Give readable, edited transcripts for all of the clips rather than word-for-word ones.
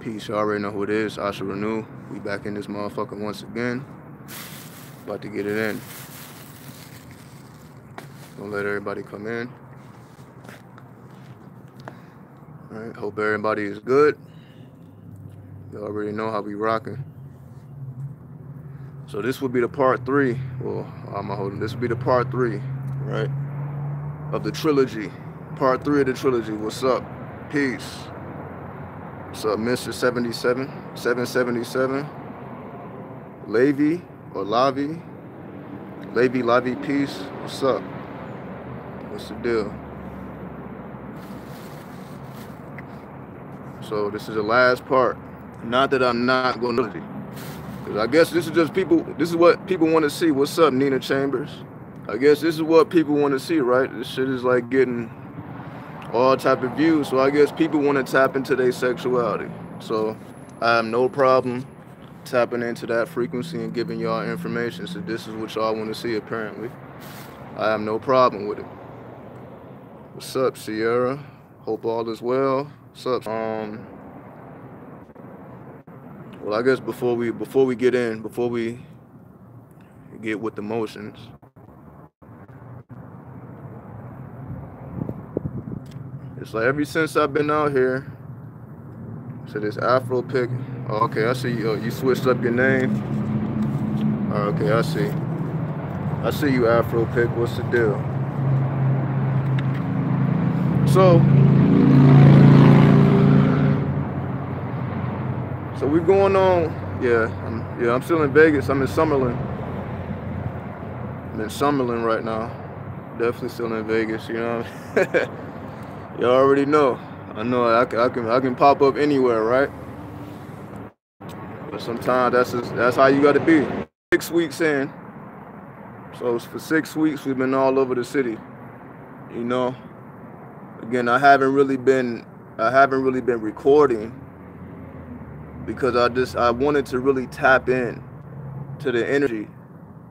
Peace. You already know who it is. Asharenu. We back in this motherfucker once again. About to get it in. Gonna let everybody come in. Alright, hope everybody is good. You already know how we rocking. So this would be the part 3. Well, I'm holding. This would be the part 3, right? Of the trilogy. Part 3 of the trilogy. What's up? Peace. What's up, Mr. 777? Lavi or Lavi? Lavi, peace. What's up? What's the deal? So this is the last part. Not that I'm not going to, because I guess this is just people. This is what people want to see. What's up, Nina Chambers? I guess this is what people want to see, right? This shit is like getting all type of views. So I guess people want to tap into their sexuality. So I have no problem tapping into that frequency and giving y'all information. So this is what y'all want to see, apparently. I have no problem with it. What's up, Sierra? Hope all is well. What's up? Well, I guess before we get in, before we get with the motions, it's like ever since I've been out here. So this Afro pick. Oh, okay, I see you. You switched up your name. Oh, okay, I see. I see you, Afro pick. What's the deal? So we're going on. Yeah, I'm still in Vegas. I'm in Summerlin. I'm in Summerlin right now. Definitely still in Vegas. You know, you already know. I know I can pop up anywhere, right? But sometimes that's how you got to be. 6 weeks in. So for 6 weeks we've been all over the city. You know. Again, I haven't really been recording because I wanted to really tap in to the energy,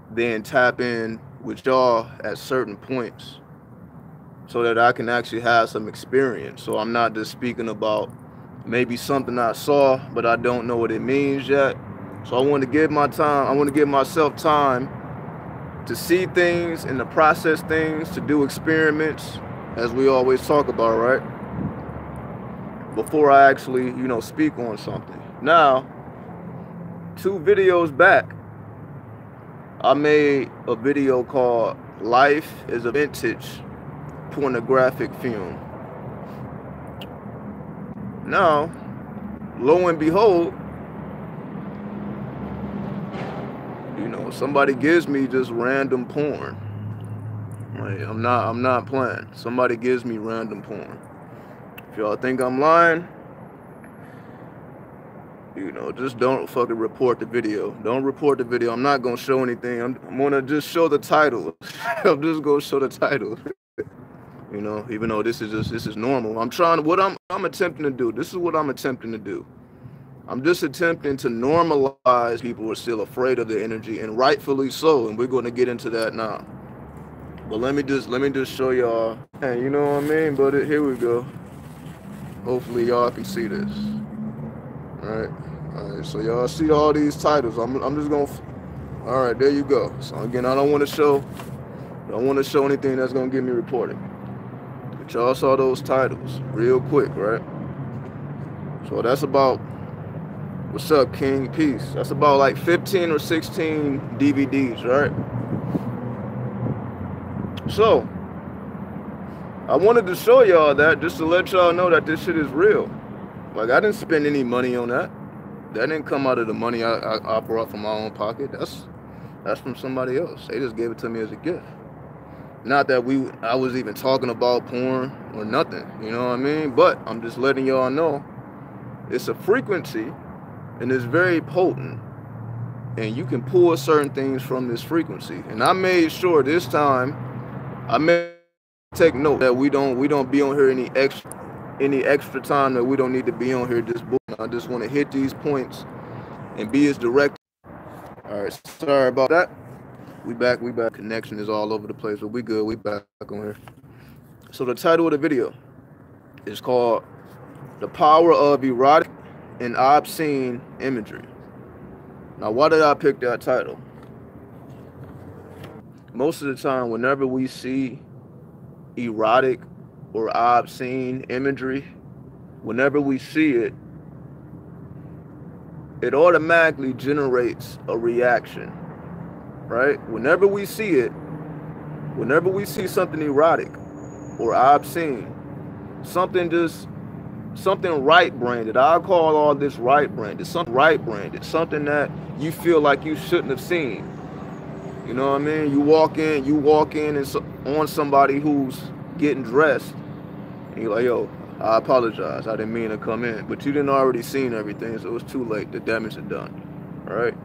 then tap in with y'all at certain points so that I can actually have some experience. So I'm not just speaking about maybe something I saw, but I don't know what it means yet. So I want to give myself time to see things and to process things, to do experiments, as we always talk about, right? Before I actually, speak on something. Now, 2 videos back, I made a video called Life is a Vintage Pornographic Film. Now, lo and behold, somebody gives me just random porn. Like, I'm not playing. Somebody gives me random porn. If y'all think I'm lying, just don't fucking report the video. Don't report the video. I'm not gonna show anything. I'm gonna just show the title. I'm just gonna show the title. Even though this is normal. I'm attempting to do. This is what I'm attempting to do. I'm just attempting to normalize people who are still afraid of the energy, and rightfully so. And we're gonna get into that now. But let me just show y'all. You know what I mean? But here we go. Hopefully y'all can see this. All right. So y'all see all these titles. I'm just gonna. All right, there you go. So again, I don't want to show anything that's gonna get me reported. But y'all saw those titles real quick, right? So that's about. What's up, King? Peace. That's about like 15 or 16 DVDs, right? So I wanted to show y'all that just to let y'all know that this shit is real. Like, I didn't spend any money on that. That didn't come out of the money I brought from my own pocket. That's from somebody else. They just gave it to me as a gift. Not that I was even talking about porn or nothing. You know what I mean? But I'm just letting y'all know it's a frequency and it's very potent. And you can pull certain things from this frequency. And I made sure this time take note that we don't be on here any extra time that we don't need to be on here. I just want to hit these points and be as direct. All right, sorry about that. We back. Connection is all over the place, but we good. We back on here. So the title of the video is called "The Power of Erotic and obscene imagery. Now, why did I pick that title? Most of the time, whenever we see erotic or obscene imagery, whenever we see it, it automatically generates a reaction, right? Whenever we see it, whenever we see something erotic or obscene, something right-branded. I call all this right-branded, something right-branded, something that you feel like you shouldn't have seen. You know what I mean? You walk in and on somebody who's getting dressed, and you're like, yo, I apologize, I didn't mean to come in. But you didn't already seen everything, so it's too late. The damage is done. All right?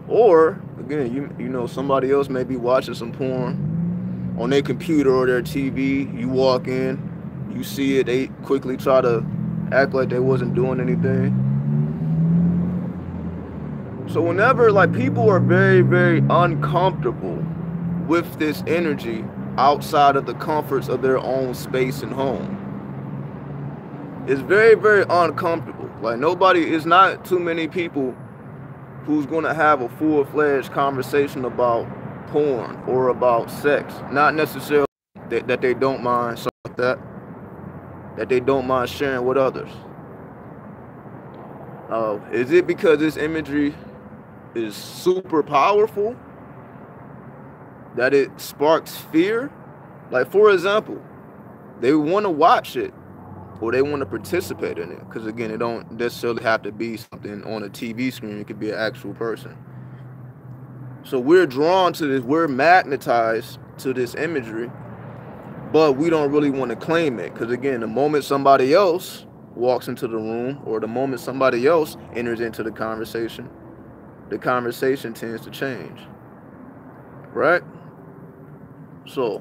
Or, again, you know, somebody else may be watching some porn on their computer or their TV. You walk in, you see it, they quickly try to act like they wasn't doing anything. So whenever, like, people are very, very uncomfortable with this energy outside of the comforts of their own space and home, it's very, very uncomfortable. Like, it's not too many people who's going to have a full-fledged conversation about porn or about sex. Not necessarily that they don't mind something like that they don't mind sharing with others. Is it because this imagery is super powerful that it sparks fear? Like, for example, they want to watch it or they want to participate in it, because again, it don't necessarily have to be something on a TV screen. It could be an actual person. So we're drawn to this, we're magnetized to this imagery, but we don't really want to claim it, because again, the moment somebody else walks into the room or the moment somebody else enters into the conversation tends to change, right? So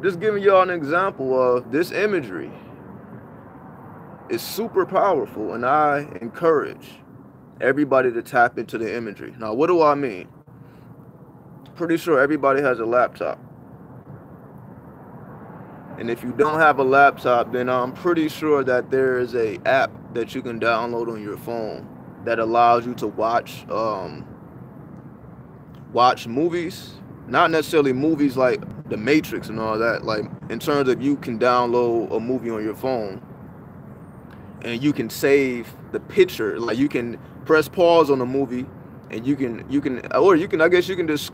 just giving y'all an example of this imagery is super powerful, and I encourage everybody to tap into the imagery. Now, what do I mean? Pretty sure everybody has a laptop. And if you don't have a laptop, then I'm pretty sure that there is an app that you can download on your phone that allows you to watch movies. Not necessarily movies like The Matrix and all that. Like, in terms of, you can download a movie on your phone and you can save the picture. Like, you can press pause on the movie and you can I guess you can just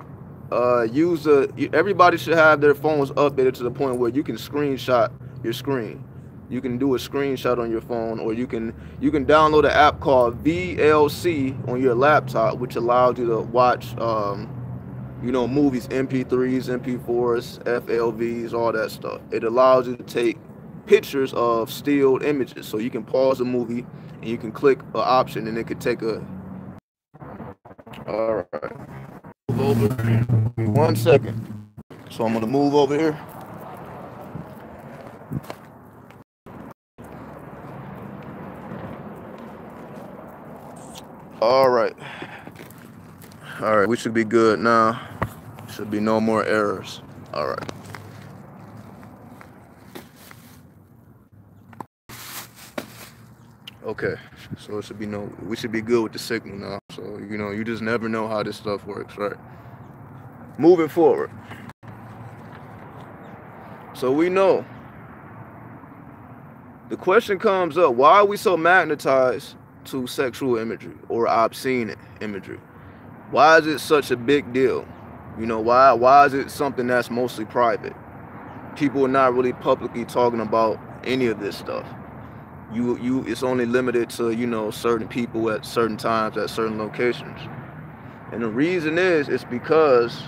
everybody should have their phones updated to the point where you can screenshot your screen. You can do a screenshot on your phone, or you can download an app called VLC on your laptop, which allows you to watch movies, MP3s, MP4s, FLVs, all that stuff. It allows you to take pictures of stilled images. So you can pause a movie and you can click an option and it could take a... All right. Move over here. 1 second. So I'm going to move over here. All right, we should be good now. Should be no more errors. All right. Okay, so we should be good with the signal now. So, you just never know how this stuff works, right? Moving forward. So we know the question comes up, why are we so magnetized to sexual imagery or obscene imagery? Why is it such a big deal? Why is it something that's mostly private? People are not really publicly talking about any of this stuff. It's only limited to, certain people at certain times at certain locations. And the reason is because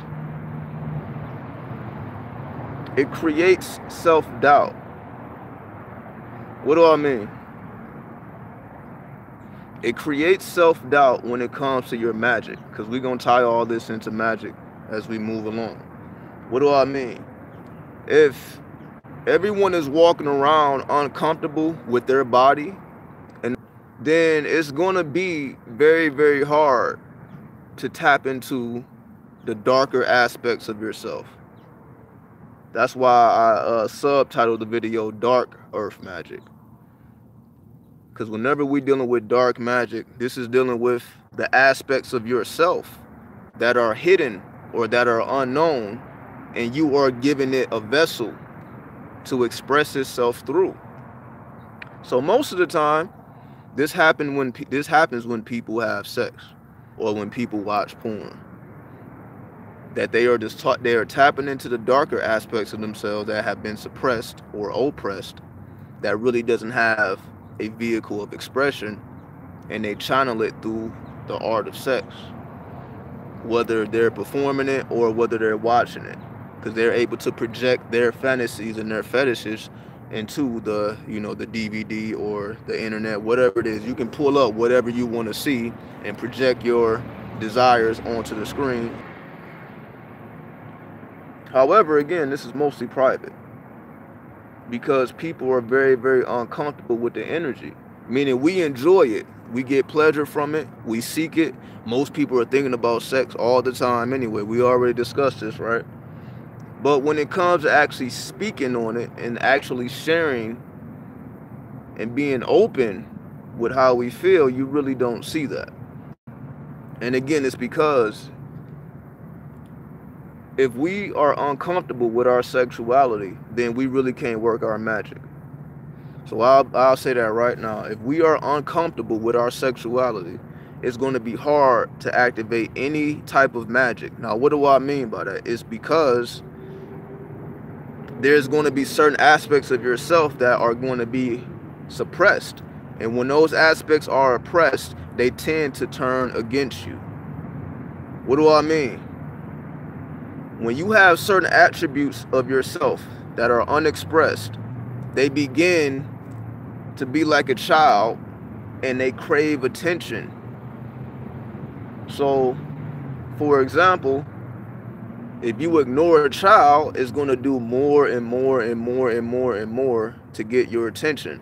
it creates self-doubt. What do I mean? It creates self-doubt when it comes to your magic, because we're going to tie all this into magic as we move along. What do I mean? If everyone is walking around uncomfortable with their body, and then it's going to be very, very hard to tap into the darker aspects of yourself. That's why I subtitled the video Dark Earth Magic. Because whenever we're dealing with dark magic, this is dealing with the aspects of yourself that are hidden or that are unknown, and you are giving it a vessel to express itself through. So most of the time, this happens when people have sex or when people watch porn. That they are tapping into the darker aspects of themselves that have been suppressed or oppressed, that really doesn't have a vehicle of expression, and they channel it through the art of sex, whether they're performing it or whether they're watching it, because they're able to project their fantasies and their fetishes into the the DVD or the internet, whatever it is. You can pull up whatever you want to see and project your desires onto the screen. However, again, this is mostly private because people are very, very uncomfortable with the energy, meaning we enjoy it. We get pleasure from it. We seek it. Most people are thinking about sex all the time anyway. We already discussed this, right? But when it comes to actually speaking on it and actually sharing and being open with how we feel, you really don't see that. And again, it's because if we are uncomfortable with our sexuality, then we really can't work our magic. So I'll say that right now. If we are uncomfortable with our sexuality, it's going to be hard to activate any type of magic. Now, what do I mean by that? It's because there's going to be certain aspects of yourself that are going to be suppressed. And when those aspects are oppressed, they tend to turn against you. What do I mean? When you have certain attributes of yourself that are unexpressed, they begin to be like a child and they crave attention. So, for example, if you ignore a child, it's going to do more and more and more and more and more to get your attention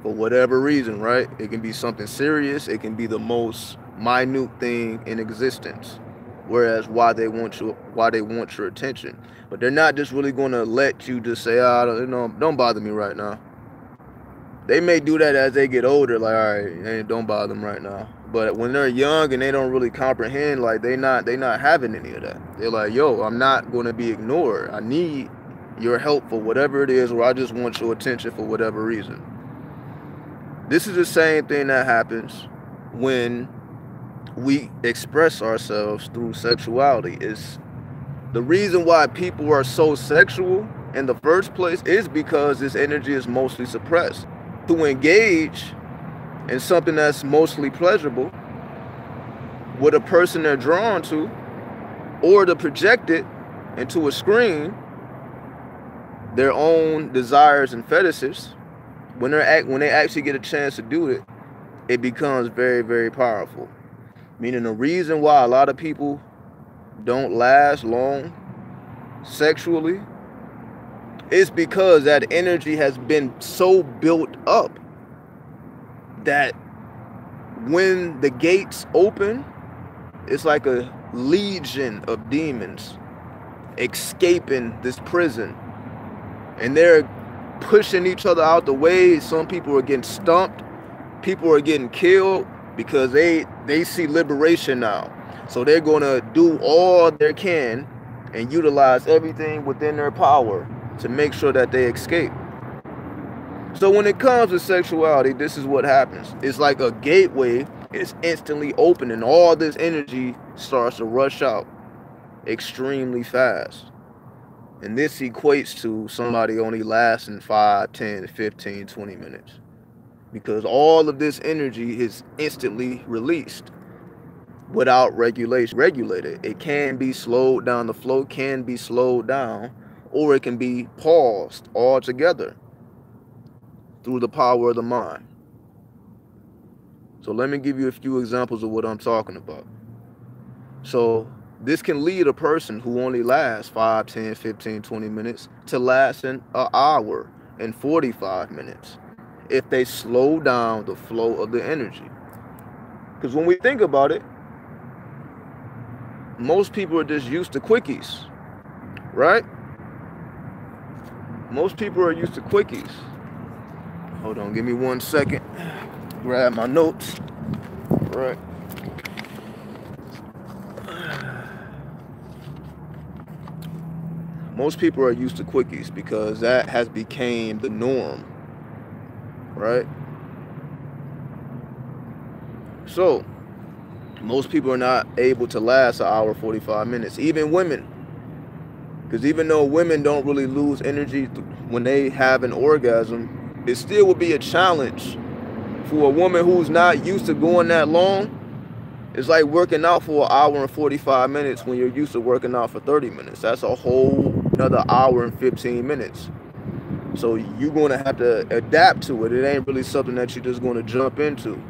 for whatever reason, right? It can be something serious. It can be the most minute thing in existence. Whereas why they want your attention. But they're not just really going to let you just say, don't bother me right now. They may do that as they get older, like, all right, hey, don't bother them right now. But when they're young and they don't really comprehend, like they not having any of that. They're like, yo, I'm not going to be ignored. I need your help for whatever it is, or I just want your attention for whatever reason. This is the same thing that happens when we express ourselves through sexuality. Is the reason why people are so sexual in the first place is because this energy is mostly suppressed. To engage in something that's mostly pleasurable with a person they're drawn to, or to project it into a screen, their own desires and fetishes, when they actually get a chance to do it, it becomes very, very powerful. Meaning the reason why a lot of people don't last long sexually is because that energy has been so built up that when the gates open, it's like a legion of demons escaping this prison. And they're pushing each other out the way. Some people are getting stumped. People are getting killed because they see liberation now. So they're going to do all they can and utilize everything within their power to make sure that they escape. So when it comes to sexuality, this is what happens. It's like a gateway is instantly open and all this energy starts to rush out extremely fast. And this equates to somebody only lasting 5, 10, 15, 20 minutes. Because all of this energy is instantly released without regulation. Regulated. It can be slowed down. The flow can be slowed down, or it can be paused altogether through the power of the mind. So let me give you a few examples of what I'm talking about. So this can lead a person who only lasts 5, 10, 15, 20 minutes to lasting an hour and 45 minutes if they slow down the flow of the energy. Because when we think about it, most people are just used to quickies, right? Most people are used to quickies. Hold on, give me 1 second. Grab my notes. Right. Most people are used to quickies because that has become the norm, right? So most people are not able to last an hour 45 minutes, even women, because even though women don't really lose energy when they have an orgasm, it still would be a challenge for a woman who's not used to going that long. It's like working out for an hour and 45 minutes when you're used to working out for 30 minutes. That's a whole another hour and 15 minutes. So you're going to have to adapt to it. It ain't really something that you're just going to jump into.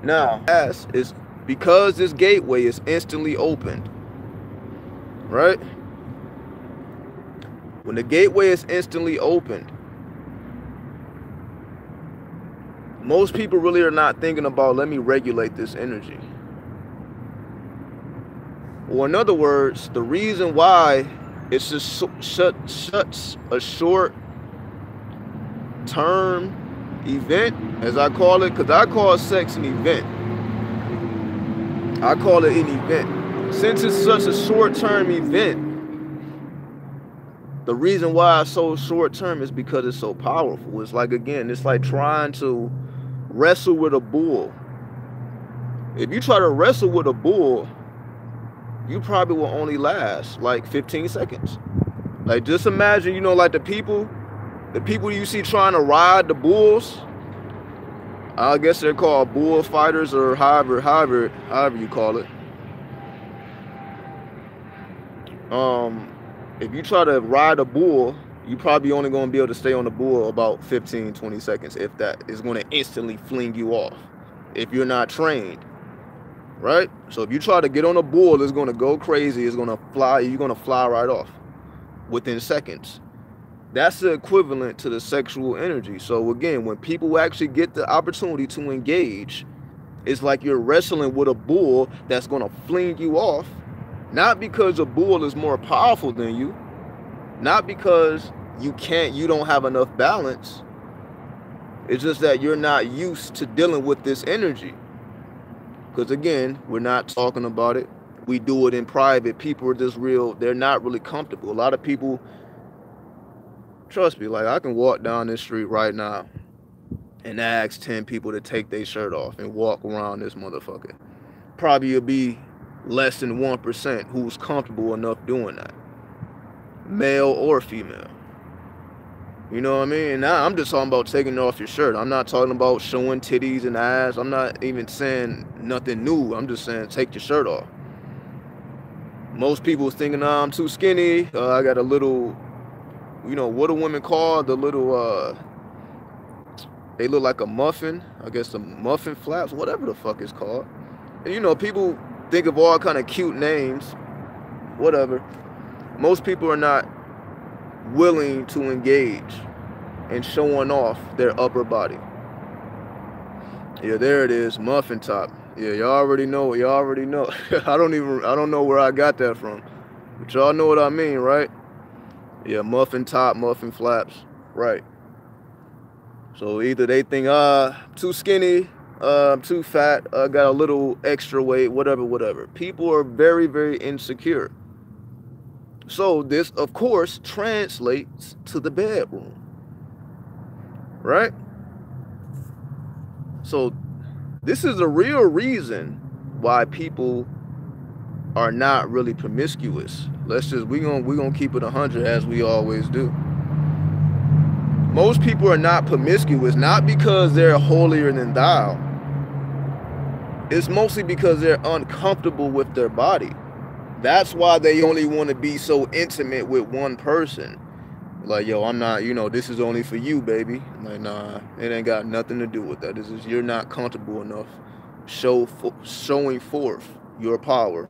Now, as is because this gateway is instantly opened, right? When the gateway is instantly opened, most people really are not thinking about, let me regulate this energy. Or in other words, the reason why it's just such a short term event, as I call it, because I call sex an event. I call it an event. Since it's such a short-term event, the reason why it's so short-term is because it's so powerful. It's like, again, it's like trying to wrestle with a bull. If you try to wrestle with a bull, you probably will only last like 15 seconds. Like, just imagine, you know, like the people you see trying to ride the bulls, I guess they're called bullfighters, or however you call it. If you try to ride a bull, you probably only going to be able to stay on the bull about 15-20 seconds, if that. Is going to instantly fling you off if you're not trained, right? So if you try to get on a bull, it's going to go crazy. It's going to fly. You're going to fly right off within seconds. That's the equivalent to the sexual energy. So again, when people actually get the opportunity to engage, it's like you're wrestling with a bull that's going to fling you off. Not because a bull is more powerful than you, not because you don't have enough balance. It's just that you're not used to dealing with this energy. Because again, we're not talking about it. We do it in private. People are just they're not really comfortable. A lot of people, trust me, like I can walk down this street right now and ask 10 people to take their shirt off and walk around this motherfucker. Probably it'll be less than 1% who's comfortable enough doing that, male or female. You know what I mean? Now I'm just talking about taking off your shirt. I'm not talking about showing titties and ass. I'm not even saying nothing new. I'm just saying take your shirt off. Most people thinking, oh, I'm too skinny. I got a little, you know, what do women call the little, they look like a muffin. I guess the muffin flaps, whatever the fuck it's called. And you know, people think of all kind of cute names, whatever. Most people are not willing to engage in showing off their upper body. Yeah, there it is, muffin top. Yeah, y'all already know. Y'all already know. I don't know where I got that from, but y'all know what I mean, right? Yeah, muffin top, muffin flaps, right? So either they think, too skinny, too fat, got a little extra weight, whatever. People are very, very insecure. So this, of course, translates to the bedroom, right? So this is the real reason why people are not really promiscuous. We're gonna keep it 100 as we always do. Most people are not promiscuous, not because they're holier than thou. It's mostly because they're uncomfortable with their body. That's why they only want to be so intimate with one person. Like, yo, I'm not, you know, this is only for you, baby. Like, nah, it ain't got nothing to do with that. This is, you're not comfortable enough showing forth your power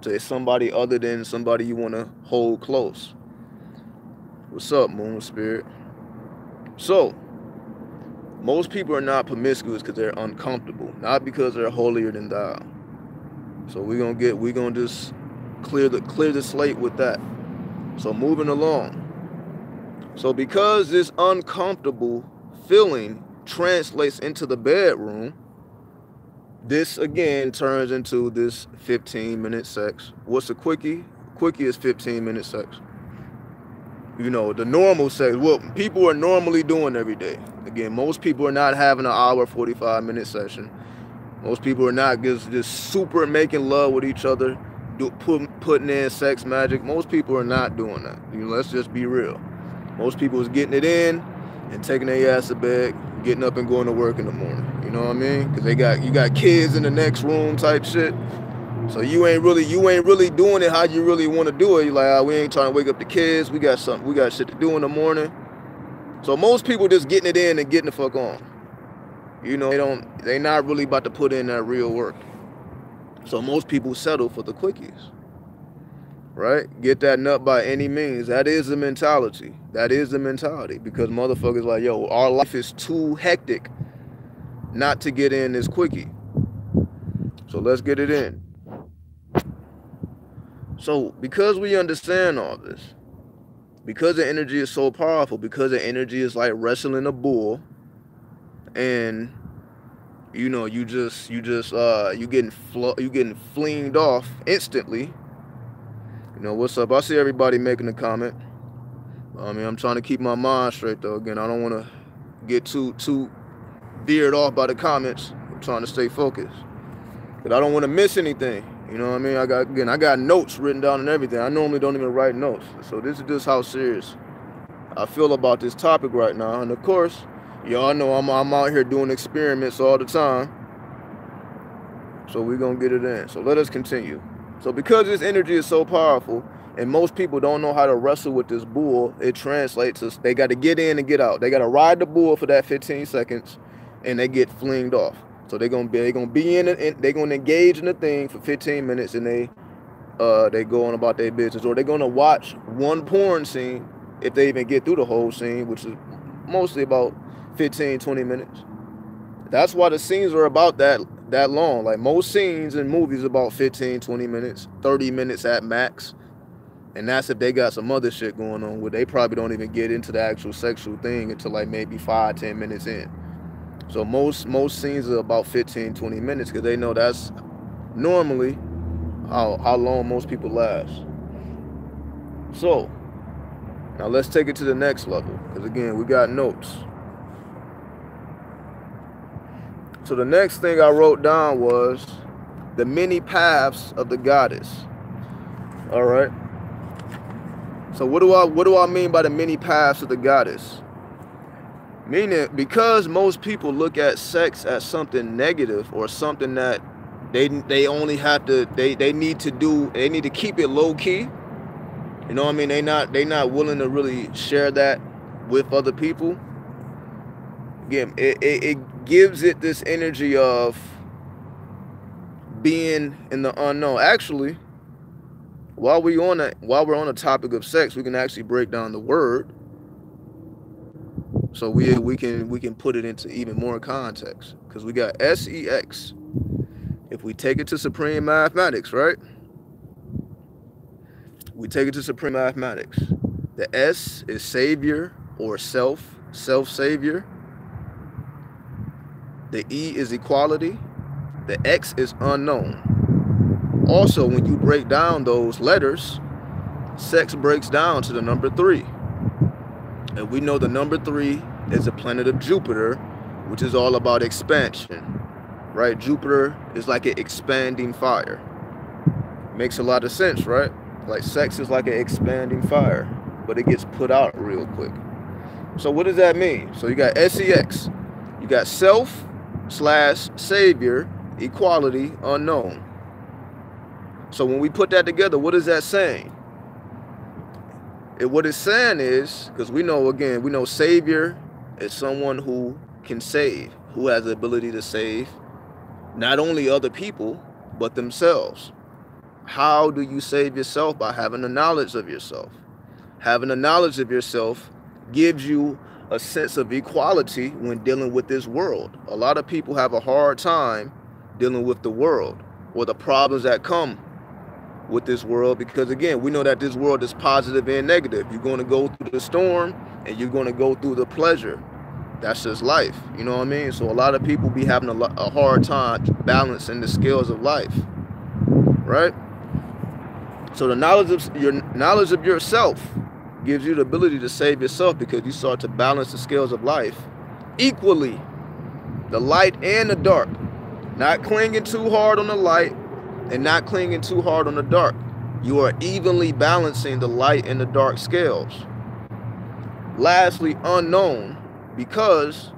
to somebody other than somebody you want to hold close. What's up, Moon Spirit? So, most people are not promiscuous because they're uncomfortable, not because they're holier than thou. So we're gonna just clear the slate with that. So moving along. So because this uncomfortable feeling translates into the bedroom, this again turns into this 15-minute sex. What's a quickie? Quickie is 15-minute sex. You know, the normal sex, what people are normally doing every day. Again, most people are not having an hour, 45-minute session. Most people are not just super making love with each other, putting in sex magic. Most people are not doing that. You know, let's just be real. Most people is getting it in and taking their ass to bed, getting up and going to work in the morning. You know what I mean? Because you got kids in the next room type shit. So you ain't really doing it how you really want to do it. You're like, we ain't trying to wake up the kids. We got shit to do in the morning. So most people just getting it in and getting the fuck on. You know, they not really about to put in that real work. So most people settle for the quickies. Right? Get that nut by any means. That is the mentality. That is the mentality. Because motherfuckers like, yo, our life is too hectic not to get in this quickie. So let's get it in. So because we understand all this, because the energy is so powerful, because the energy is like wrestling a bull, and you know, you getting flinged off instantly. You know, what's up? I see everybody making a comment. I mean, I'm trying to keep my mind straight though. Again, I don't want to get too veered off by the comments. I'm trying to stay focused, but I don't want to miss anything. You know what I mean? I got notes written down and everything. I normally don't even write notes. So this is just how serious I feel about this topic right now. And of course, y'all know I'm out here doing experiments all the time. So we're going to get it in. So let us continue. So because this energy is so powerful, and most people don't know how to wrestle with this bull, it translates as they got to get in and get out. They got to ride the bull for that 15 seconds, and they get flinged off. So they're gonna be in it, they're gonna engage in the thing for 15 minutes, and they go on about their business, or they're gonna watch one porn scene if they even get through the whole scene, which is mostly about 15-20 minutes. That's why the scenes are about that long. Like most scenes in movies about 15-20 minutes, 30 minutes at max. And that's if they got some other shit going on where they probably don't even get into the actual sexual thing until like maybe 5-10 minutes in. So most scenes are about 15-20 minutes because they know that's normally how long most people last. So now let's take it to the next level, because again, we got notes. So the next thing I wrote down was the many paths of the goddess. All right. So what do I mean by the many paths of the goddess? Meaning, because most people look at sex as something negative or something that they only have to they need to keep it low key. You know what I mean? They not willing to really share that with other people. Again, it gives it this energy of being in the unknown. Actually, while we're on the topic of sex, we can actually break down the word. So we can put it into even more context, because we got sex. If we take it to supreme mathematics, right? We take it to supreme mathematics. The S is savior or self-savior. The E is equality. The X is unknown. Also, when you break down those letters, sex breaks down to the number 3. And we know the number 3 is the planet of Jupiter, which is all about expansion, right? Jupiter is like an expanding fire. Makes a lot of sense, right? Like sex is like an expanding fire, but it gets put out real quick. So what does that mean? So you got sex, you got self/savior, equality, unknown. So when we put that together, what is that saying? What it's saying is, because we know savior is someone who can save, who has the ability to save not only other people, but themselves. How do you save yourself? By having the knowledge of yourself. Having the knowledge of yourself gives you a sense of equality when dealing with this world. A lot of people have a hard time dealing with the world or the problems that come with this world, because again, we know that this world is positive and negative. You're going to go through the storm and you're going to go through the pleasure. That's just life. You know what I mean? So a lot of people be having a hard time balancing the scales of life, right? So the knowledge of yourself gives you the ability to save yourself, because you start to balance the scales of life equally, the light and the dark. Not clinging too hard on the light and not clinging too hard on the dark. You are evenly balancing the light and the dark scales. Lastly, unknown, because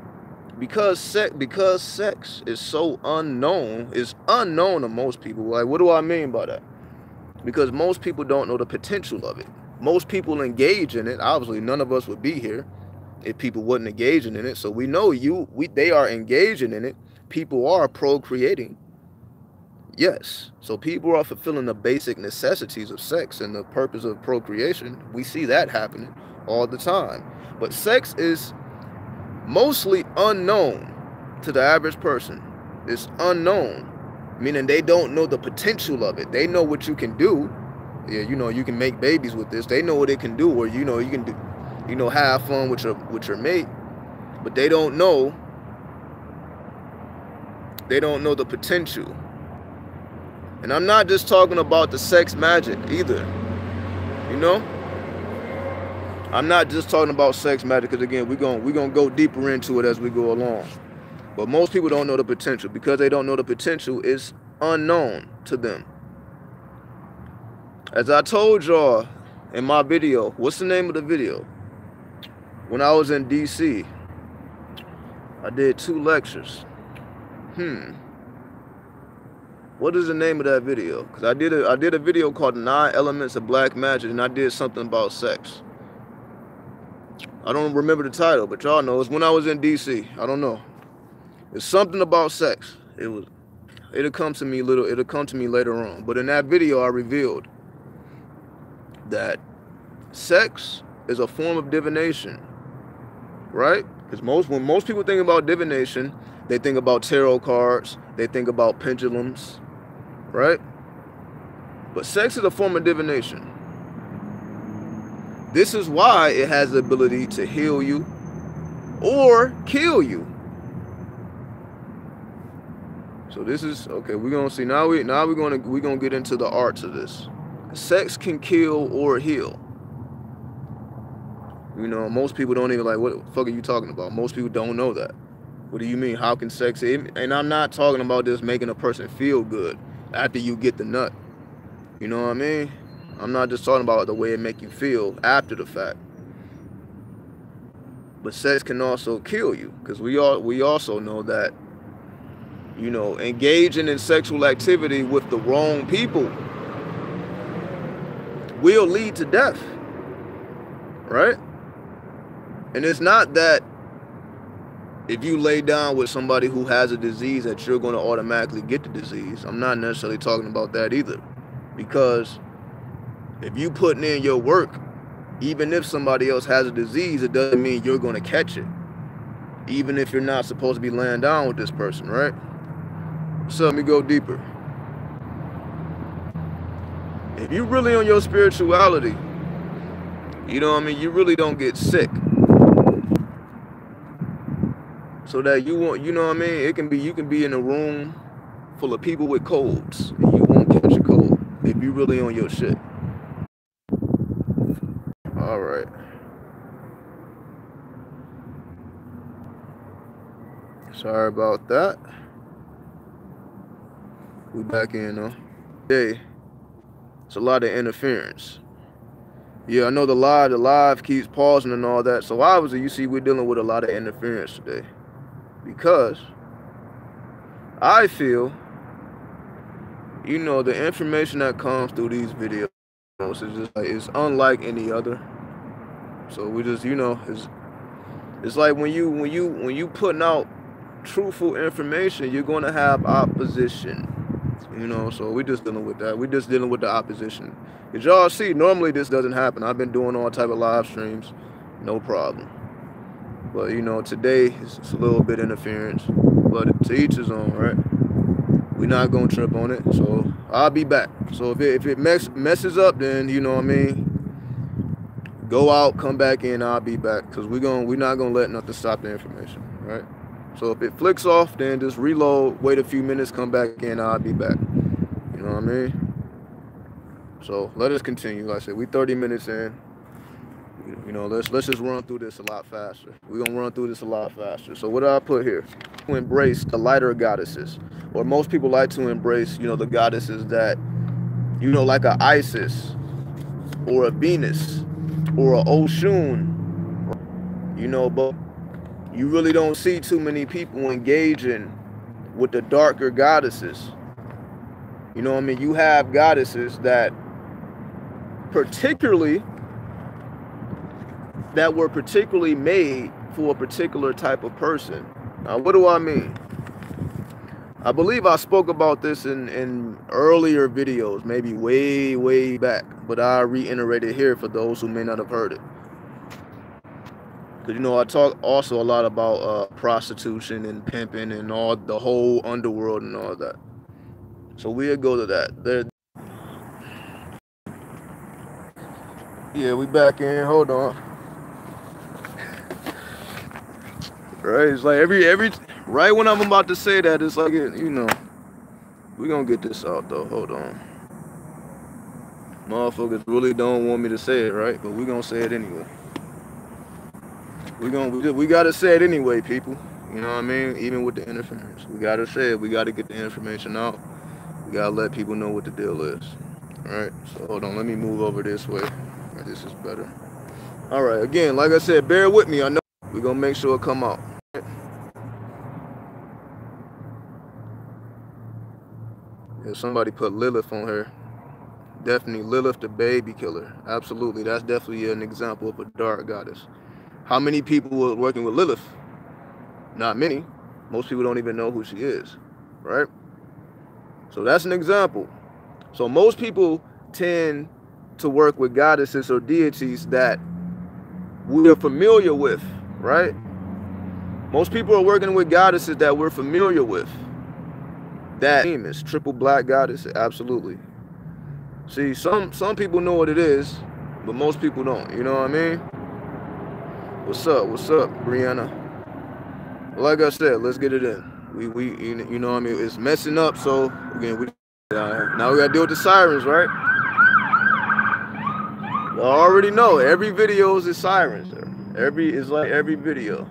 sex is so unknown. It's unknown to most people. Like, what do I mean by that? Because most people don't know the potential of it. Most people engage in it. Obviously, none of us would be here if people wasn't engaging in it. So we know they are engaging in it. People are procreating. Yes. So people are fulfilling the basic necessities of sex and the purpose of procreation. We see that happening all the time. But sex is mostly unknown to the average person. It's unknown, meaning they don't know the potential of it. They know what you can do. Yeah, you know, you can make babies with this. They know what it can do, or you know, you can do, you know, have fun with your mate, but they don't know the potential. And I'm not just talking about the sex magic either. You know? I'm not just talking about sex magic, because again, we're gonna go deeper into it as we go along. But most people don't know the potential. Because they don't know the potential, it's unknown to them. As I told y'all in my video, what's the name of the video? When I was in DC, I did 2 lectures. What is the name of that video? Because I did a video called 9 Elements of Black Magic, and I did something about sex. I don't remember the title, but y'all know it's when I was in DC. I don't know. It's something about sex. It'll come to me later on. But in that video, I revealed that sex is a form of divination, right? Because when most people think about divination, they think about tarot cards, they think about pendulums, right? But sex is a form of divination. This is why it has the ability to heal you or kill you. So this is okay. We're gonna see now. We're gonna get into the arts of this. Sex can kill or heal. You know, most people don't even, like, what the fuck are you talking about? Most people don't know that. What do you mean? How can sex? And I'm not talking about just making a person feel good after you get the nut. You know what I mean? I'm not just talking about the way it make you feel after the fact. But sex can also kill you, because we also know that, you know, engaging in sexual activity with the wrong people will lead to death, right? And it's not that if you lay down with somebody who has a disease that you're going to automatically get the disease. I'm not necessarily talking about that either, because if you putting in your work, even if somebody else has a disease, it doesn't mean you're going to catch it, even if you're not supposed to be laying down with this person, right? So let me go deeper. If you really on your spirituality, you know what I mean, you really don't get sick. So that you won't, you know what I mean, you can be in a room full of people with colds and you won't catch a cold if you really on your shit. All right. Sorry about that. We back in though. Hey, it's a lot of interference. Yeah, I know the live keeps pausing and all that. So obviously, you see, we're dealing with a lot of interference today, because I feel, you know, the information that comes through these videos is just like, it's unlike any other. So we just, you know, it's like when you putting out truthful information, you're gonna have opposition. You know, so we're just dealing with that. We're just dealing with the opposition. As y'all see, normally this doesn't happen. I've been doing all type of live streams, no problem. But, you know, today it's a little bit interference. But to each his own, right? We're not going to trip on it. So I'll be back. So if it messes up, then, you know what I mean, Go out, come back in, I'll be back. Because we're not gonna let nothing stop the information, right? So if it flicks off, then just reload, wait a few minutes, come back in, I'll be back. You know what I mean? So let us continue. Like I said, we 30 minutes in. You know, let's just run through this a lot faster. We're gonna run through this a lot faster. So what do I put here? To embrace the lighter goddesses. Or most people like to embrace, you know, the goddesses that, you know, like a Isis or a Venus or a Oshun, you know, but you really don't see too many people engaging with the darker goddesses. You know what I mean? You have goddesses that were particularly made for a particular type of person. Now, what do I mean? I believe I spoke about this in earlier videos, maybe way back, but I reiterate it here for those who may not have heard it. Because, you know, I talk also a lot about prostitution and pimping and all the whole underworld and all that. So we'll go to that. Yeah, we back in. Hold on. Right, it's like every right when I'm about to say that, it's like, you know, we're gonna get this out though. Hold on. Motherfuckers really don't want me to say it, right? But we're gonna say it anyway. We gotta say it anyway, people. You know what I mean? Even with the interference, we gotta say it. We gotta get the information out. We gotta let people know what the deal is. All right. So hold on. Let me move over this way. Right, this is better. All right. Again, like I said, bear with me. I know we're gonna make sure it come out. Yeah, somebody put Lilith on her. Definitely Lilith the baby killer. Absolutely. That's definitely an example of a dark goddess. How many people were working with Lilith? Not many. Most people don't even know who she is, right? So that's an example. So most people tend to work with goddesses or deities that we're familiar with, right? Most people are working with goddesses that we're familiar with. That is triple black goddess, absolutely. See, some people know what it is, but most people don't. You know what I mean? What's up, Brianna? Like I said, let's get it in. You know what I mean? It's messing up, so again, now we gotta deal with the sirens, right? You already know every video is sirens. It's like every video.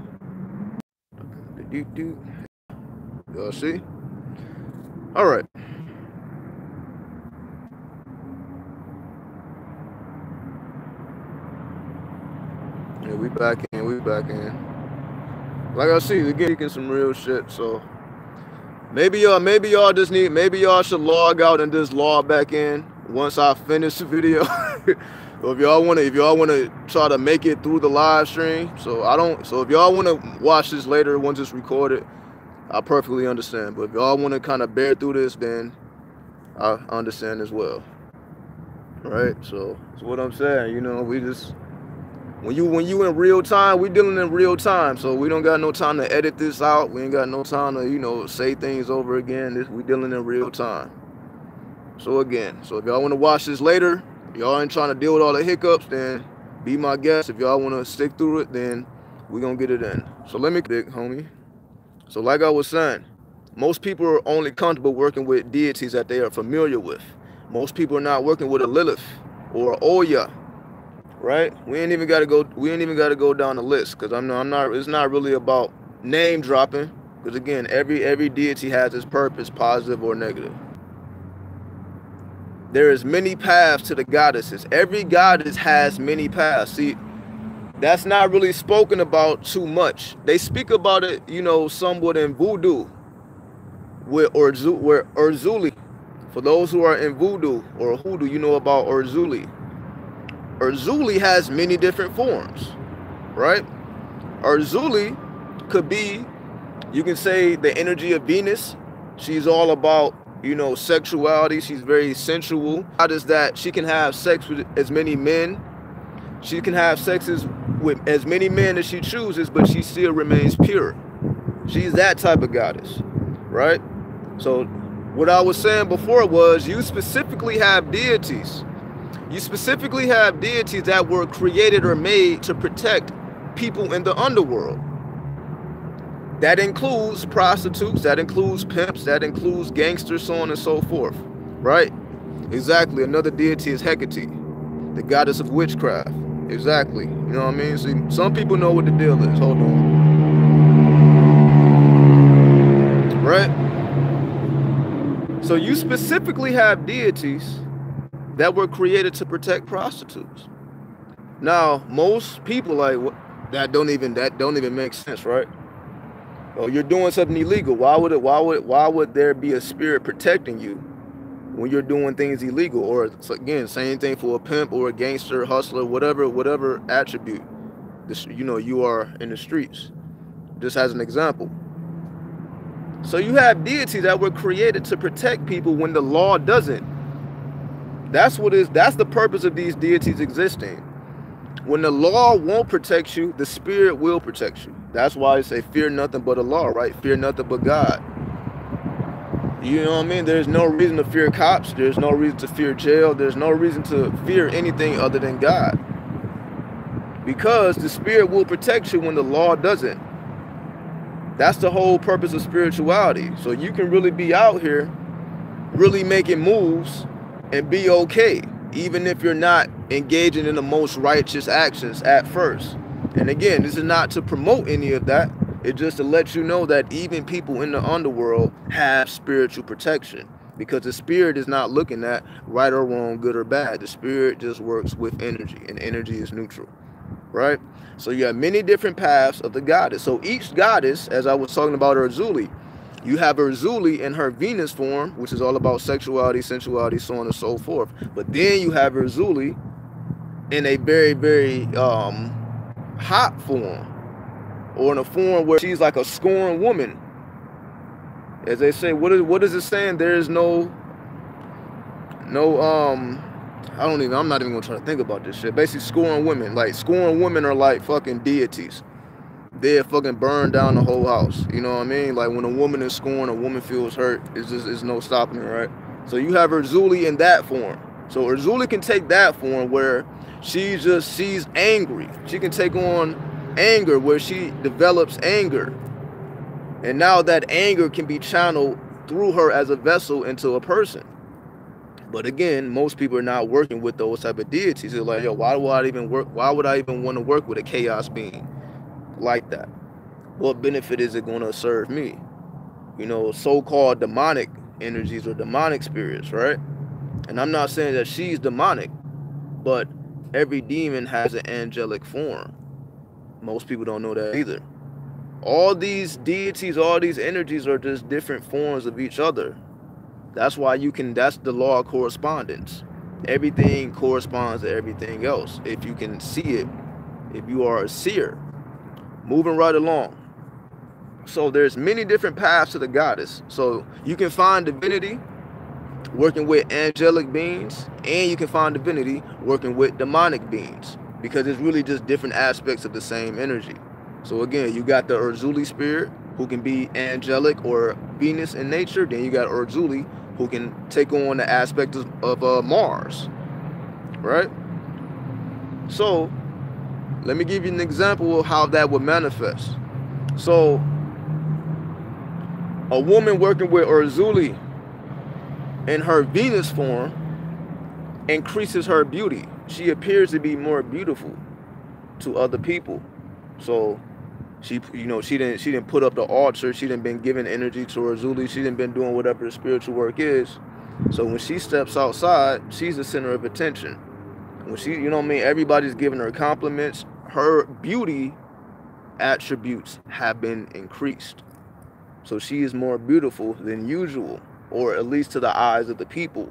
Y'all see? All right. Yeah, we back in. Like I see, we're getting some real shit. So maybe y'all just need, maybe y'all should log out and just log back in once I finish the video. Or if y'all wanna try to make it through the live stream. So if y'all wanna watch this later once it's recorded, I perfectly understand. But if y'all wanna kind of bear through this, then I understand as well. Right? So that's what I'm saying. You know, we just when you in real time, we dealing in real time. So we don't got no time to edit this out. We ain't got no time to, you know, say things over again. We dealing in real time. So again, so if y'all want to watch this later, y'all ain't trying to deal with all the hiccups, then be my guest. If y'all want to stick through it, then we gonna get it in. So let me, big homie. So like I was saying, most people are only comfortable working with deities that they are familiar with. Most people are not working with a Lilith or a Oya, right? We ain't even gotta go down the list, because it's not really about name dropping, because again, every deity has its purpose, positive or negative. There is many paths to the goddesses. Every goddess has many paths. See, that's not really spoken about too much. They speak about it, you know, somewhat in voodoo with Urzuli. For those who are in voodoo or hoodoo, you know about Urzuli. Urzuli has many different forms, right? Urzuli could be, you can say, the energy of Venus. She's all about, you know, sexuality. She's very sensual. How does that? She can have sex with as many men. She can have sexes with as many men as she chooses, but she still remains pure. She's that type of goddess, right? So what I was saying before was, you specifically have deities. You specifically have deities that were created or made to protect people in the underworld. That includes prostitutes, that includes pimps, that includes gangsters, so on and so forth, right? Exactly. Another deity is Hecate, the goddess of witchcraft. Exactly. You know what I mean? See, some people know what the deal is. Hold on. Right? So you specifically have deities that were created to protect prostitutes. Now, most people like that don't even make sense, right? Oh, you're doing something illegal. Why would there be a spirit protecting you when you're doing things illegal? Or again, same thing for a pimp or a gangster, hustler, whatever attribute this, you know, you are in the streets. Just as an example. So you have deities that were created to protect people when the law doesn't. That's the purpose of these deities existing. When the law won't protect you, the spirit will protect you. That's why I say fear nothing but Allah, right? Fear nothing but God. You know what I mean? There's no reason to fear cops. There's no reason to fear jail. There's no reason to fear anything other than God. Because the spirit will protect you when the law doesn't. That's the whole purpose of spirituality. So you can really be out here, really making moves and be okay, even if you're not engaging in the most righteous actions at first. And again, this is not to promote any of that. It's just to let you know that even people in the underworld have spiritual protection, because the spirit is not looking at right or wrong, good or bad. The spirit just works with energy, and energy is neutral, right? So you have many different paths of the goddess. So each goddess, as I was talking about Erzuli, you have Erzuli in her Venus form, which is all about sexuality, sensuality, so on and so forth. But then you have Erzuli in a very, very hot form, or in a form where she's like a scorned woman. As they say, what is it saying? There is no I'm not even gonna try to think about this shit. Basically, scorned women. Like, scorned women are like fucking deities. They'll fucking burn down the whole house. You know what I mean? Like, when a woman is scorned, a woman feels hurt, it's no stopping it, right? So you have Erzuli in that form. So Erzuli can take that form where she's angry. She can take on anger, where she develops anger. And now that anger can be channeled through her as a vessel into a person. But again, most people are not working with those type of deities. They're like, yo, why would I even want to work with a chaos being like that? What benefit is it going to serve me? You know, so-called demonic energies or demonic spirits, right? And I'm not saying that she's demonic, but every demon has an angelic form. Most people don't know that either. All these deities, all these energies are just different forms of each other. That's why that's the law of correspondence. Everything corresponds to everything else. If you can see it, if you are a seer. Moving right along. So there's many different paths to the goddess. So you can find divinity working with angelic beings, and you can find divinity working with demonic beings, because it's really just different aspects of the same energy. So again, you got the Erzuli spirit, who can be angelic or Venus in nature. Then you got Erzuli, who can take on the aspect of Mars, right? So let me give you an example of how that would manifest. So a woman working with Erzuli in her Venus form increases her beauty. She appears to be more beautiful to other people. So she didn't put up the altar. She didn't been giving energy to Erzuli. She didn't been doing whatever the spiritual work is. So when she steps outside, she's the center of attention. When she, you know what I mean, everybody's giving her compliments. Her beauty attributes have been increased. So she is more beautiful than usual, or at least to the eyes of the people.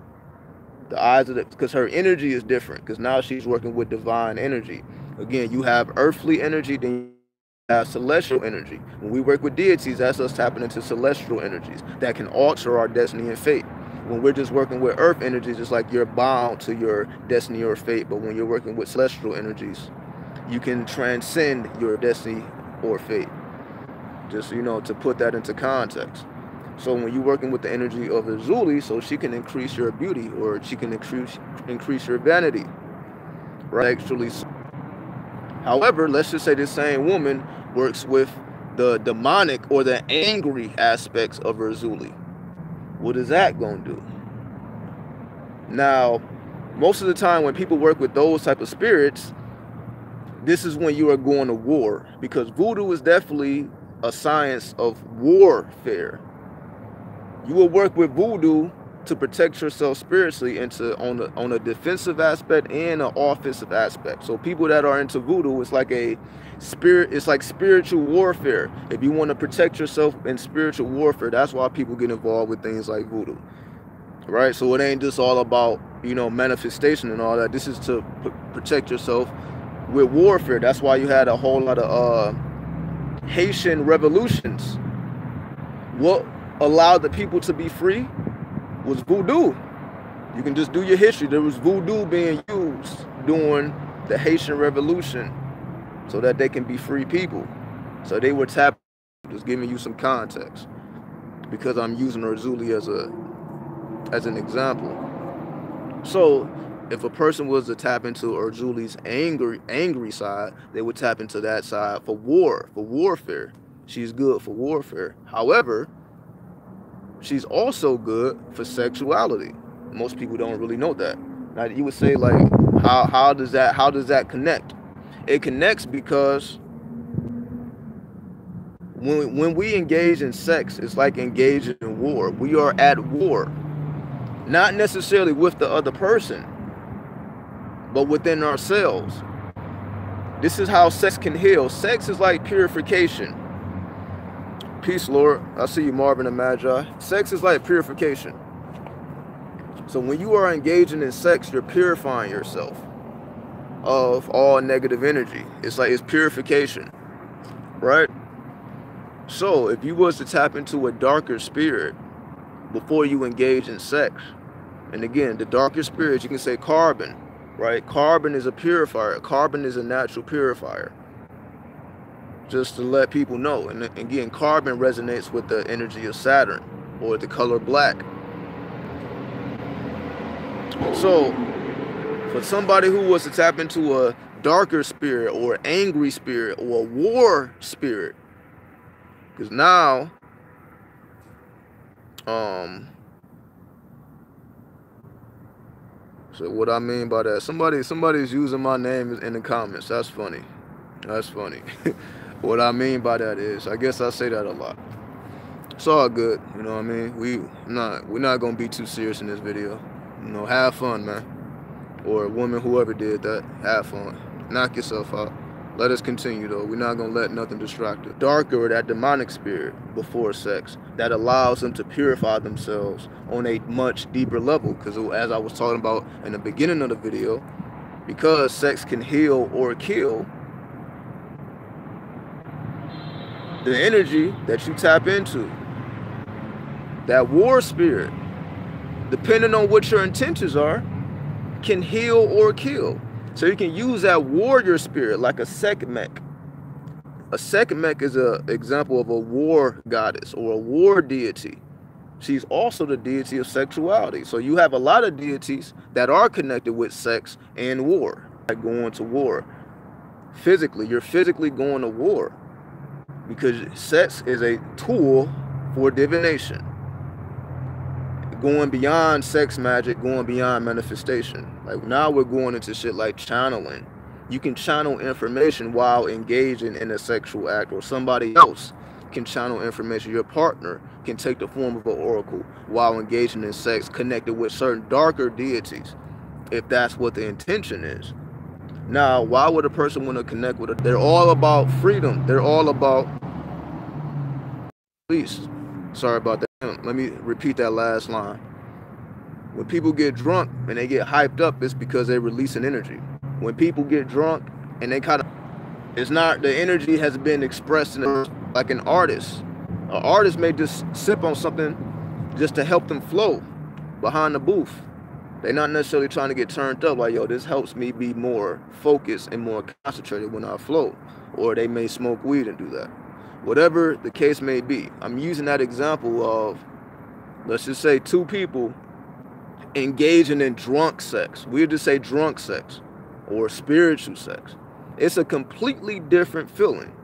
The eyes of because her energy is different, because now she's working with divine energy. Again, you have earthly energy, then you have celestial energy. When we work with deities, that's us tapping into celestial energies that can alter our destiny and fate. When we're just working with earth energies, it's like you're bound to your destiny or fate. But when you're working with celestial energies, you can transcend your destiny or fate. Just, you know, to put that into context. So when you're working with the energy of Erzuli, so she can increase your beauty, or she can increase your vanity. right? Actually, however, let's just say this same woman works with the demonic or the angry aspects of Erzuli. What is that going to do? Now, most of the time when people work with those type of spirits, this is when you are going to war, because voodoo is definitely a science of warfare. You will work with voodoo to protect yourself spiritually into on a defensive aspect and an offensive aspect. So people that are into voodoo, it's like spiritual warfare. If you want to protect yourself in spiritual warfare, that's why people get involved with things like voodoo, right? So it ain't just all about, you know, manifestation and all that. This is to protect yourself with warfare. That's why you had a whole lot of Haitian revolutions. What allowed the people to be free was voodoo. You can just do your history. There was voodoo being used during the Haitian Revolution so that they can be free people. So they were tapping, just giving you some context, because I'm using Erzuli as an example. So if a person was to tap into Erzuli's angry side, they would tap into that side for warfare. She's good for warfare. However, she's also good for sexuality. Most people don't really know that. Now you would say, like, how does that connect? It connects because when we engage in sex, it's like engaging in war. We are at war, not necessarily with the other person, but within ourselves. This is how sex can heal. Sex is like purification. Peace, Lord. I see you, Marvin and Magi. Sex is like purification. So when you are engaging in sex, you're purifying yourself of all negative energy. It's purification, right? So if you was to tap into a darker spirit before you engage in sex, and again, the darker spirits, you can say carbon, right? Carbon is a purifier. Carbon is a natural purifier. Just to let people know. And again, carbon resonates with the energy of Saturn, or the color black. So for somebody who was to tap into a darker spirit or angry spirit or a war spirit, because now so what I mean by that, somebody's using my name in the comments. That's funny. That's funny. What I mean by that is, I guess I say that a lot. It's all good, you know what I mean? We're not gonna be too serious in this video. You know, have fun, man. Or woman, whoever did that, have fun. Knock yourself out. Let us continue though. We're not gonna let nothing distract us. Darker, that demonic spirit before sex, that allows them to purify themselves on a much deeper level. Because as I was talking about in the beginning of the video, because sex can heal or kill, the energy that you tap into, that war spirit, depending on what your intentions are, can heal or kill. So you can use that warrior spirit like a Sekhmet. A Sekhmet is an example of a war goddess or a war deity. She's also the deity of sexuality. So you have a lot of deities that are connected with sex and war. Like going to war. Physically, you're physically going to war, because sex is a tool for divination. Going beyond sex magic, going beyond manifestation. Like now we're going into shit like channeling. You can channel information while engaging in a sexual act, or somebody else can channel information. Your partner can take the form of an oracle while engaging in sex, connected with certain darker deities, if that's what the intention is. Now, why would a person want to connect with it? They're all about freedom. They're all about peace. Sorry about that. Let me repeat that last line. When people get drunk and they get hyped up, it's because they release an energy. When people get drunk and they it's not, the energy has been expressed in like an artist. An artist may just sip on something just to help them flow behind the booth. They're not necessarily trying to get turned up, like, yo, this helps me be more focused and more concentrated when I flow. Or they may smoke weed and do that. Whatever the case may be, I'm using that example of, let's just say, two people engaging in drunk sex. We'll just say drunk sex. or spiritual sex. It's a completely different feeling.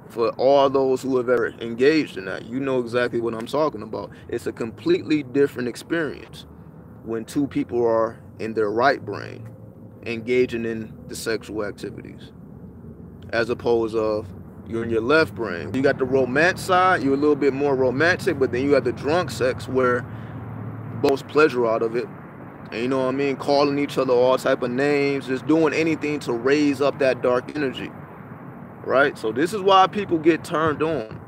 For all those who have ever engaged in that, you know exactly what I'm talking about. It's a completely different experience when two people are in their right brain engaging in the sexual activities, as opposed of you're in your left brain. You got the romance side, you're a little bit more romantic, but then you have the drunk sex where both pleasure out of it. And you know what I mean? Calling each other all type of names, just doing anything to raise up that dark energy. Right? So this is why people get turned on.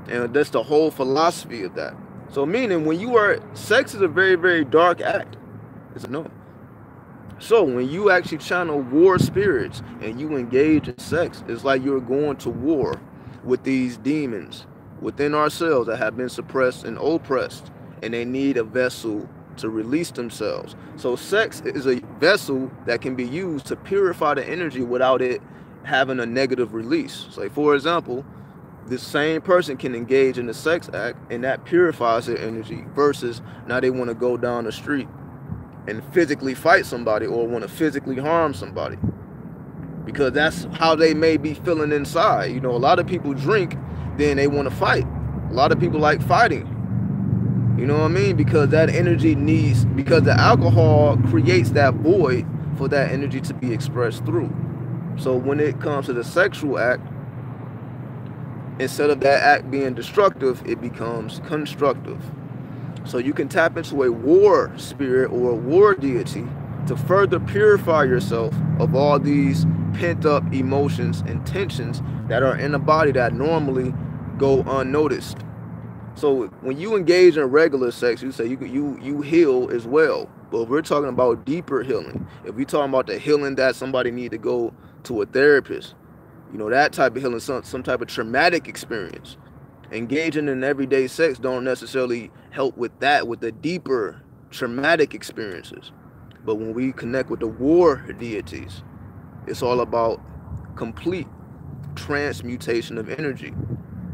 And that's the whole philosophy of that. So meaning when you are, sex is a very, very dark act. It's a no. So when you actually channel war spirits and you engage in sex, it's like you're going to war with these demons within ourselves that have been suppressed and oppressed, and they need a vessel to release themselves. So sex is a vessel that can be used to purify the energy without it having a negative release. So like, for example, this same person can engage in the sex act and that purifies their energy, versus now they want to go down the street and physically fight somebody or want to physically harm somebody, because that's how they may be feeling inside. You know, a lot of people drink, then they want to fight. A lot of people like fighting. You know what I mean? Because that energy needs, because the alcohol creates that void for that energy to be expressed through. So when it comes to the sexual act, instead of that act being destructive, it becomes constructive. So you can tap into a war spirit or a war deity to further purify yourself of all these pent up emotions and tensions that are in the body that normally go unnoticed. So when you engage in regular sex, you say you heal as well. But if we're talking about deeper healing, if we're talking about the healing that somebody need to go to a therapist, you know, that type of healing, some type of traumatic experience, engaging in everyday sex don't necessarily help with that, with the deeper traumatic experiences. But when we connect with the war deities, it's all about complete transmutation of energy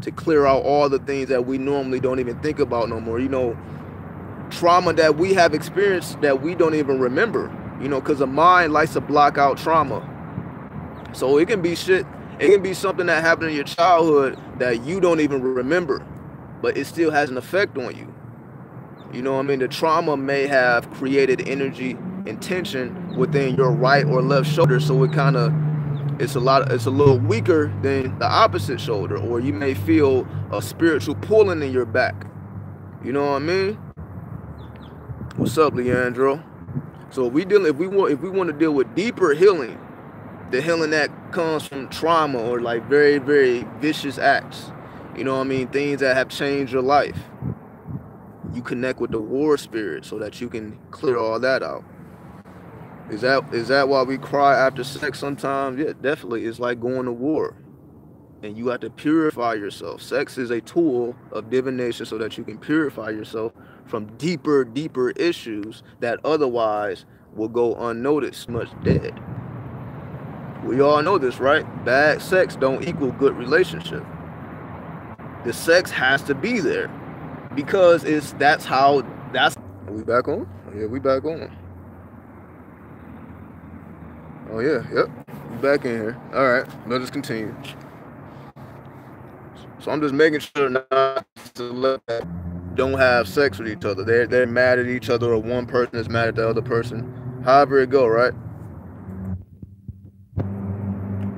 to clear out all the things that we normally don't even think about no more. You know, trauma that we have experienced that we don't even remember, you know, because the mind likes to block out trauma. So it can be shit, it can be something that happened in your childhood that you don't even remember, but it still has an effect on you. You know what I mean? The trauma may have created energy and tension within your right or left shoulder, so it kind of, it's a little weaker than the opposite shoulder, or you may feel a spiritual pulling in your back. You know what I mean? What's up, Leandro? So if we want to deal with deeper healing, the healing that comes from trauma or like very, very vicious acts, you know what I mean, things that have changed your life, you connect with the war spirit so that you can clear all that out. Is that why we cry after sex sometimes? Yeah, definitely. It's like going to war, and you have to purify yourself. Sex is a tool of divination so that you can purify yourself from deeper issues that otherwise will go unnoticed, much dead. We all know this, right? Bad sex don't equal good relationship. The sex has to be there because that's. Are we back on? Yeah, we back on. Oh yeah, yep. We back in here. All right, let us continue. So I'm just making sure not to let that don't have sex with each other. They're mad at each other, or one person is mad at the other person. However it go, right?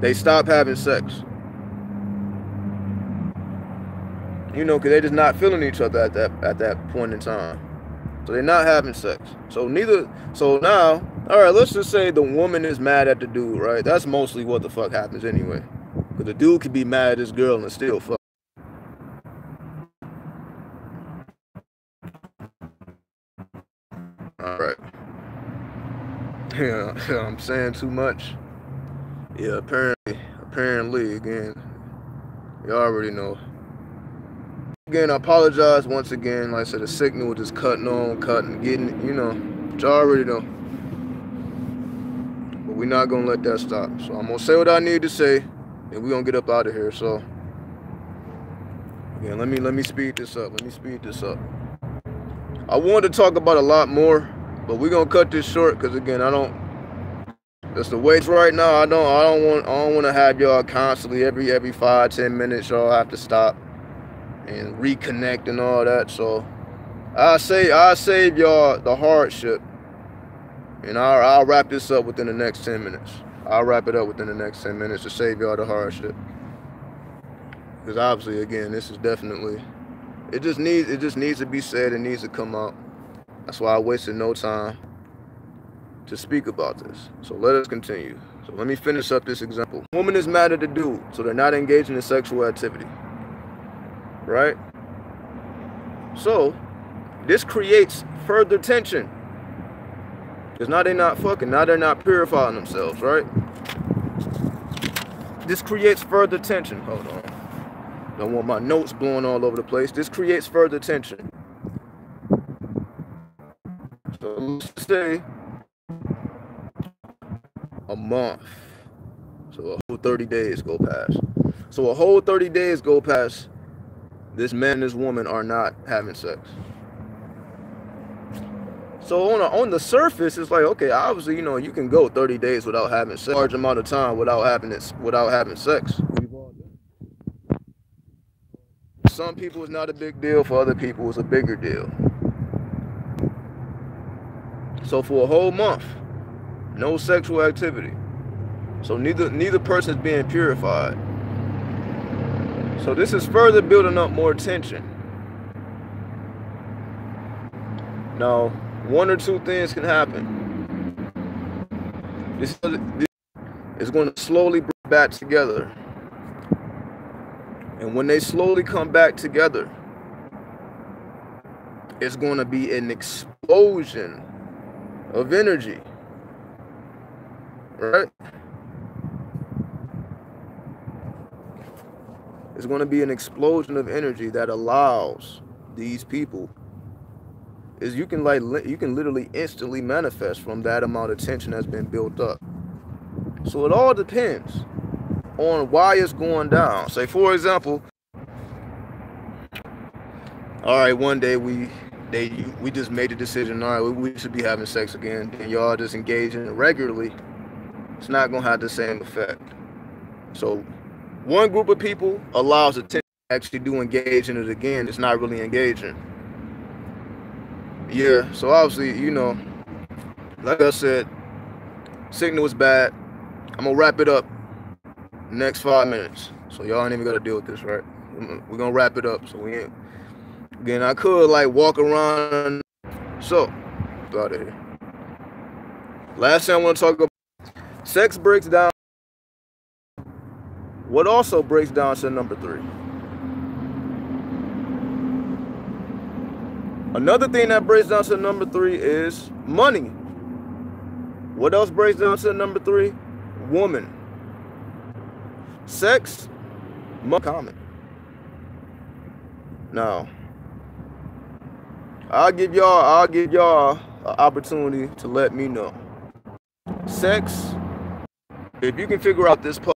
They stop having sex. You know, because they're just not feeling each other at that point in time. So they're not having sex. So now, all right, let's just say the woman is mad at the dude, right? That's mostly what the fuck happens anyway. Because the dude could be mad at this girl and still fuck. All right. Yeah, I'm saying too much. Yeah, apparently, again, you already know. Again, I apologize once again. Like I said, the signal was just cutting, getting, you know, but you already know. But we're not gonna let that stop. So I'm gonna say what I need to say, and we're gonna get up out of here. So again, let me speed this up. I wanted to talk about a lot more, but we're gonna cut this short because again, I That's the way it's right now. I don't want to have y'all constantly every 5-10 minutes. Y'all have to stop and reconnect and all that. So I save y'all the hardship, and I'll wrap this up within the next 10 minutes. I'll wrap it up within the next 10 minutes to save y'all the hardship. Because obviously, again, this is definitely, it just needs to be said. It needs to come out. That's why I wasted no time to speak about this. So let us continue. So let me finish up this example. Woman is mad at the dude, so they're not engaging in sexual activity. Right? So this creates further tension. Because now they're not fucking, now they're not purifying themselves, right? This creates further tension. Hold on. Don't want my notes blowing all over the place. This creates further tension. So let's say a month. So a whole 30 days go past. So a whole 30 days go past. This man and this woman are not having sex. So on the surface, it's like, okay, obviously, you know, you can go 30 days without having sex, large amount of time without having sex. Some people it's not a big deal. For other people, it's a bigger deal. So for a whole month, no sexual activity. So neither person is being purified. So this is further building up more tension. Now, one or two things can happen. This is going to slowly bring back together. And when they slowly come back together, it's going to be an explosion of energy. Right? It's going to be an explosion of energy that allows these people, is you can literally instantly manifest from that amount of tension that's been built up. So it all depends on why it's going down. Say, for example, all right, one day we just made the decision, all right, we should be having sex again, and y'all just engaging regularly. It's not gonna have the same effect. So one group of people allows the tension to actually do engage in it again. It's not really engaging. Yeah, so obviously, you know, like I said, signal was bad. I'm gonna wrap it up next 5 minutes. So y'all ain't even gotta deal with this, right? We're gonna wrap it up. So we ain't, again, I could like walk around. So, out of here. Last thing I want to talk about, sex breaks down. What also breaks down to number 3? Another thing that breaks down to number 3 is money. What else breaks down to number 3? Woman. Sex, money, common. Now, I'll give y'all an opportunity to let me know. Sex, if you can figure out this part,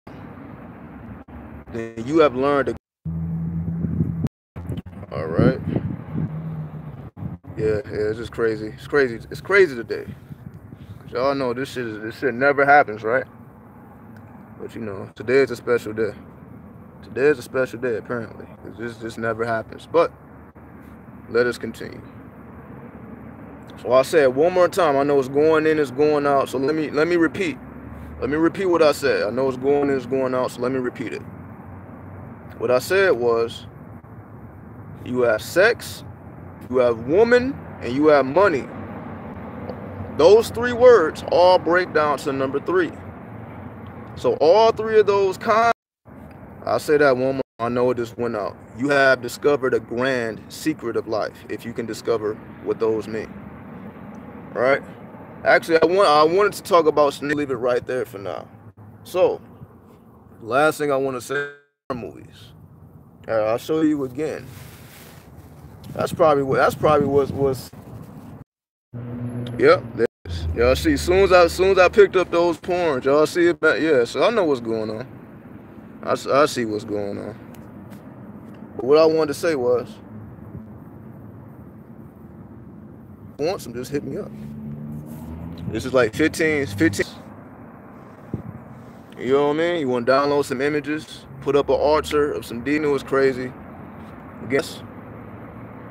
then you have learned. All right. Yeah, it's just crazy. It's crazy today. Cause y'all know this shit never happens, right? But you know, today is a special day. Today is a special day, apparently. Cause this never happens. But let us continue. So I said one more time. I know it's going in, it's going out. So let me repeat. Let me repeat what I said. I know it's going in, it's going out. So let me repeat it. What I said was, you have sex, you have woman, and you have money. Those 3 words all break down to number 3. So all 3 of those kinds, I'll say that one more. I know it just went out. You have discovered a grand secret of life if you can discover what those mean. All right? Actually, I wanted to talk about, leave it right there for now. So, last thing I want to say are movies. All right, I'll show you again. That's probably what's. Yep, there it is. Y'all see, soon as I picked up those porns, y'all see it back. Yeah, so I know what's going on. I see what's going on. But what I wanted to say was, if you want some, just hit me up. This is like 15. You know what I mean? You want to download some images, put up an altar of some demon was crazy. Guess.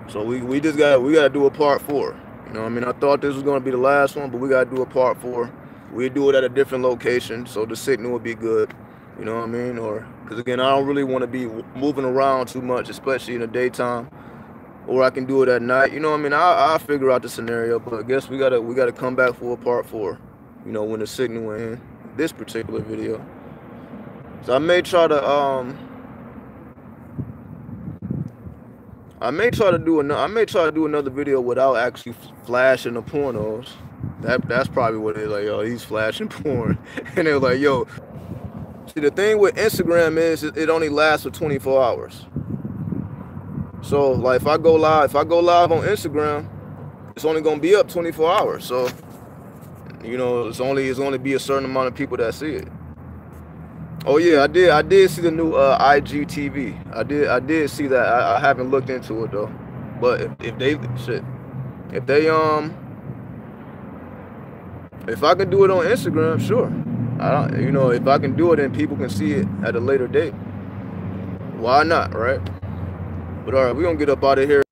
So we gotta do a part 4. You know what I mean? I thought this was gonna be the last one, but we gotta do a part 4. We do it at a different location, so the signal would be good. You know what I mean? Or because again, I don't really want to be moving around too much, especially in the daytime. Or I can do it at night. You know what I mean? I'll figure out the scenario, but I guess we gotta come back for a part 4. You know, when the signal went in this particular video. So I may try to do another video without actually flashing the pornos. That's probably what it is. Like, yo, he's flashing porn. And they're like, yo. See, the thing with Instagram is it only lasts for 24 hours. So like if I go live on Instagram, it's only gonna be up 24 hours. So, you know, it's only be a certain amount of people that see it. Oh yeah, I did see the new IGTV. I did see that. I haven't looked into it though. But if I can do it on Instagram, sure. You know, if I can do it and people can see it at a later date, why not, right? But all right, we're gonna get up out of here.